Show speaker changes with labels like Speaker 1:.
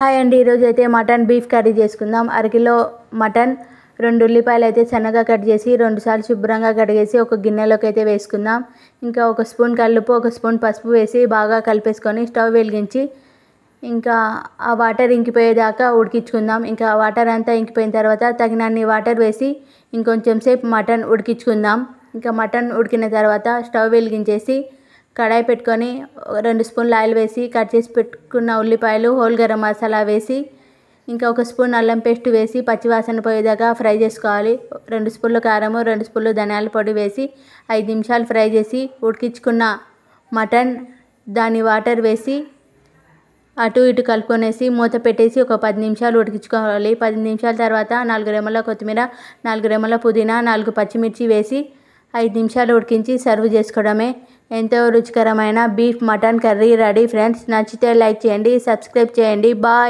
Speaker 1: Hi అండి, ఈరోజైతే mutton beef curry చేసుకుందాం. అరకిలో మటన్, 2 ఉల్లిపాయలు అయితే సన్నగా కట్ చేసి 2 సార్లు శుభ్రంగా కడిగేసి ఒక గిన్నెలోకి అయితే వేసుకుందాం. ఇంకా 1 స్పూన్ కల్లుప్పు, 1 స్పూన్ పసుపు వేసి బాగా కలిపేసుకొని స్టవ్ వెలిగించి ఇంకా ఆ వాటర్ ఇంకిపోయేదాకా ఉడికించుకుందాం. ఇంకా వాటర్ అంతా ఇంకిపోయిన తర్వాత తగినన్ని వాటర్ వేసి ఇంకొంచెం సేపు మటన్ ఉడికించుకుందాం. ఇంకా మటన్ ఉడికిన తర్వాత స్టవ్ వెలిగించేసి కడాయి పెట్టుకొని 2 స్పూన్ల ఆయిల్ వేసి కట్ చేసి పెట్టుకున్న ఉల్లిపాయలు, హోల్ గరం మసాలా వేసి ఇంకా 1 స్పూన్ అల్లం పేస్ట్ వేసి పచ్చివాసన పోయేదాకా ఫ్రై చేసుకోవాలి. 2 స్పూన్ల కారము, 2 స్పూన్లు ధనియాల పొడి వేసి 5 నిమిషాలు ఫ్రై చేసి ఉడికించుకున్న మటన్ దాని వాటర్ వేసి అటు ఇటు కలుపుకొనేసి మూత పెట్టేసి ఒక 10 నిమిషాలు ఉడికించుకోవాలి. 10 నిమిషాల తర్వాత 4 రెమ్మల కొత్తిమీర, 4 రెమ్మల పుదీనా, 4 పచ్చిమిర్చి వేసి 5 నిమిషాలు ఉడికించి సర్వ్ చేసుకోవడమే. ఎంతో రుచికరమైన beef mutton curry ready friends. నచ్చితే లైక్ చేయండి, సబ్స్క్రైబ్ చేయండి. బాయ్.